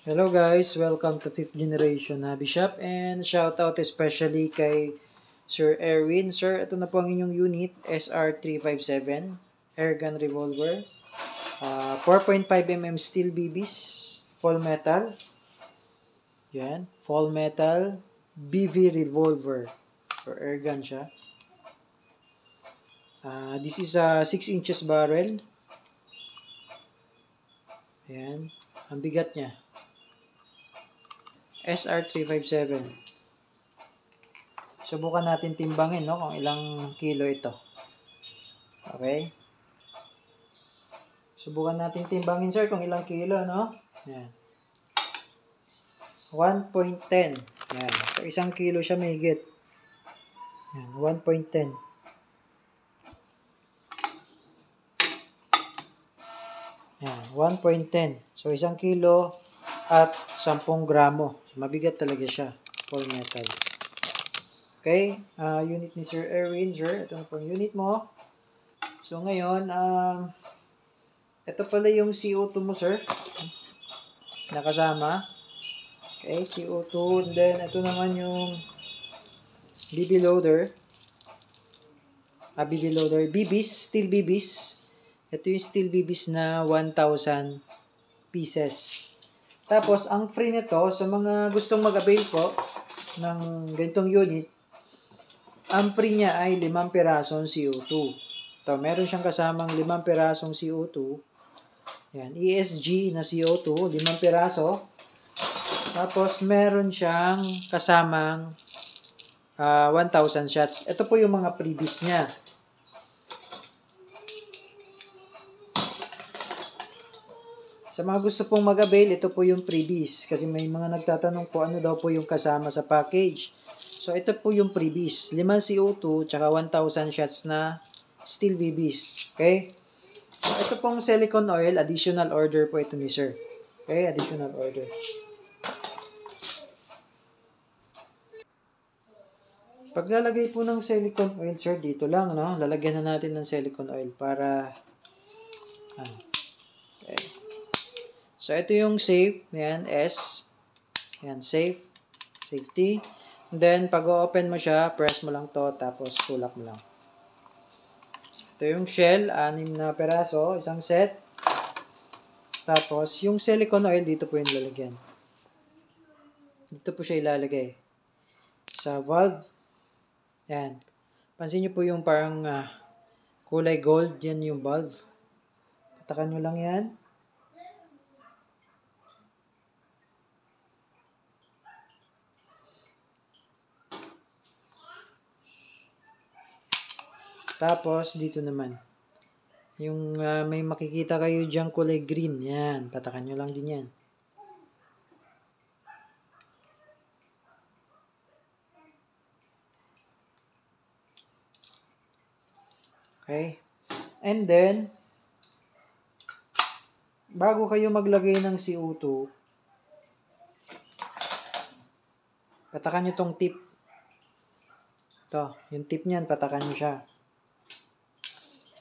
Hello guys, welcome to 5th Generation Hobby Shop and shout out especially kay Sir Erwin. Sir, ito na po ang inyong unit, SR357 Airgun Revolver. 4.5mm steel BBs, full metal. Yan, full metal BV Revolver. For airgun siya. This is a 6 inches barrel. Ayan, ang bigat niya. SR357. Subukan natin timbangin, no, kung ilang kilo ito. Okay? Subukan natin timbangin, sir, kung ilang kilo, no? Yan. 1.10. Yan. So, isang kilo siya may higit. Yan. 1.10. Yan. 1.10. So, isang kilo at 10 gramo. So, mabigat talaga siya. Full metal. Okay, unit ni Sir Erwin, sir. Ito na po yung unit mo. So, ngayon, ito pala yung CO2 mo, sir. Nakasama. Okay, CO2. And then, ito naman yung BB loader. BB loader. BBs, steel BBs. Ito yung steel BBs na 1,000 pieces. Tapos, ang free nito, sa mga gustong mag-avail po ng ganitong unit, ang free niya ay 5 pirasong CO2. Ito, meron siyang kasamang 5 pirasong CO2. Yan, ESG na CO2, 5 piraso. Tapos, meron siyang kasamang 1,000 shots. Ito po yung mga freebies niya. Sa mga gusto pong mag-avail, ito po yung freebies. Kasi may mga nagtatanong po ano daw po yung kasama sa package. So, ito po yung freebies. 5 CO2, tsaka 1,000 shots na steel BBs. Okay? So, ito pong silicone oil, additional order po ito ni sir. Okay? Additional order. Paglalagay po ng silicone oil, sir, dito lang, no? Lalagyan na natin ng silicone oil para okay. So, ito yung safe. Yan, S. Yan, safe. Safety. And then, pag open mo siya, press mo lang to, tapos tulak mo lang. Ito yung shell, 6 na peraso, isang set. Tapos, yung silicone oil, dito po yung lalagyan. Dito po siya ilalagay. Sa valve. Yan. Pansin nyo po yung parang kulay gold, yan yung valve. Patakan nyo lang yan. Tapos, dito naman. Yung may makikita kayo dyan kulay green. Yan. Patakan nyo lang din yan. Okay. And then, bago kayo maglagay ng CO2, patakan nyo tong tip. Ito. Yung tip niyan, patakan nyo siya.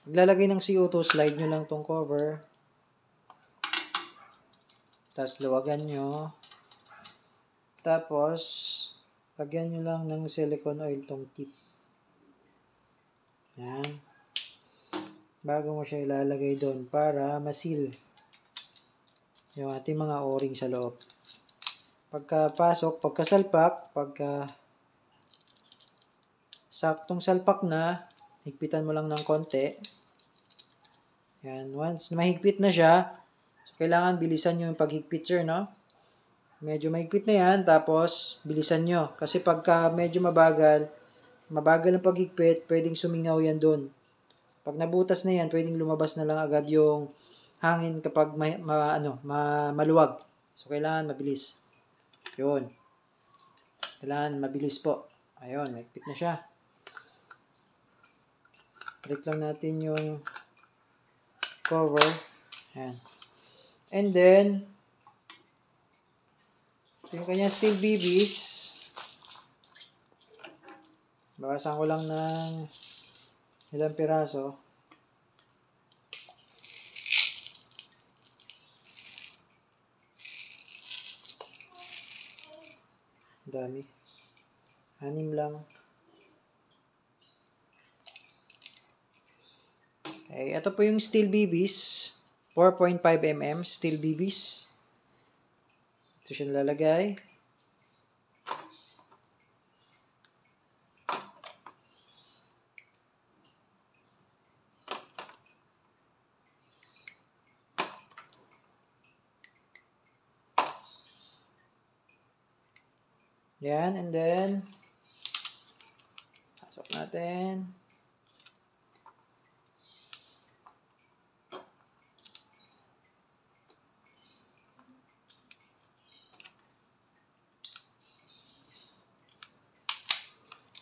Maglalagay ng CO2, slide nyo lang tong cover. Tapos, luwagan nyo. Tapos, lagyan nyo lang ng silicone oil tong tip. Yan. Bago mo siya ilalagay doon para masil yung ating mga o-ring sa loob. Pagkapasok, pagkasalpak, saktong salpak na, higpitan mo lang ng konti. Yan. Once mahigpit na siya, so kailangan bilisan nyo yung paghigpit, sir, no? Medyo mahigpit na yan, tapos bilisan nyo. Kasi pagka medyo mabagal ang paghigpit, pwedeng sumingaw yan doon. Pag nabutas na yan, pwedeng lumabas na lang agad yung hangin kapag maluwag. So, kailangan mabilis. Yun. Kailangan mabilis po. Ayun, mahigpit na siya. Click lang natin yung cover. Ayan. And then, ito yung kanya steel BBs. Bakasan ko lang ng ilang piraso. Dami. 6 lang. Okay, ito po yung steel BBs. 4.5 mm steel BBs. Ito siya nilalagay. Yan, and then pasok natin.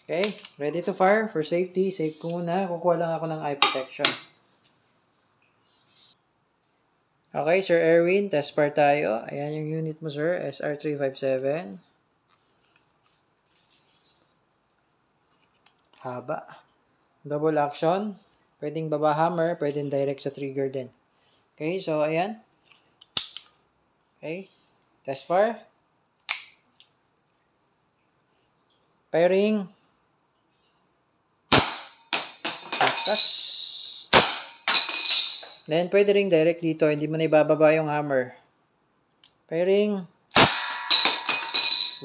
Okay, ready to fire for safety. Save ko muna. Kukuha lang ako ng eye protection. Okay, Sir Erwin, test fire tayo. Ayan yung unit mo, sir. SR357. Haba. Double action. Pwedeng baba hammer, pwedeng direct sa trigger din. Okay, so ayan. Okay, test fire. Firing. Takas. Then, pwede ring direct dito. Hindi mo na ibababa yung hammer. Firing.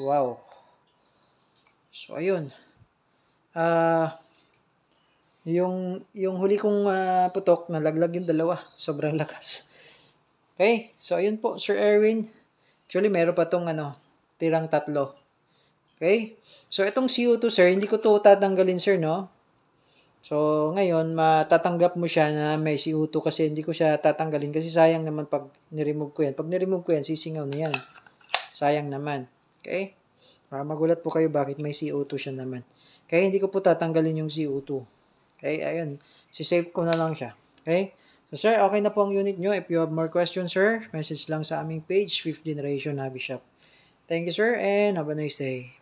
Wow. So, ayun. Yung huli kong putok, nalaglag yung dalawa. Sobrang lakas. Okay, so ayun po, Sir Erwin. Actually, meron pa tong tirang 3. Okay? So, itong CO2, sir, hindi ko to tatanggalin, sir, no? So, ngayon, matatanggap mo siya na may CO2 kasi hindi ko siya tatanggalin kasi sayang naman pag niremove ko yan. Pag niremove ko yan, sisingaw na yan. Sayang naman. Okay? Magulat po kayo bakit may CO2 siya naman. Kaya hindi ko po tatanggalin yung CO2. Okay? Ayun. Si-save ko na lang siya. Okay? So, sir, okay na po ang unit nyo. If you have more questions, sir, message lang sa aming page, 5th Generation Hobby Shop. Thank you, sir, and have a nice day.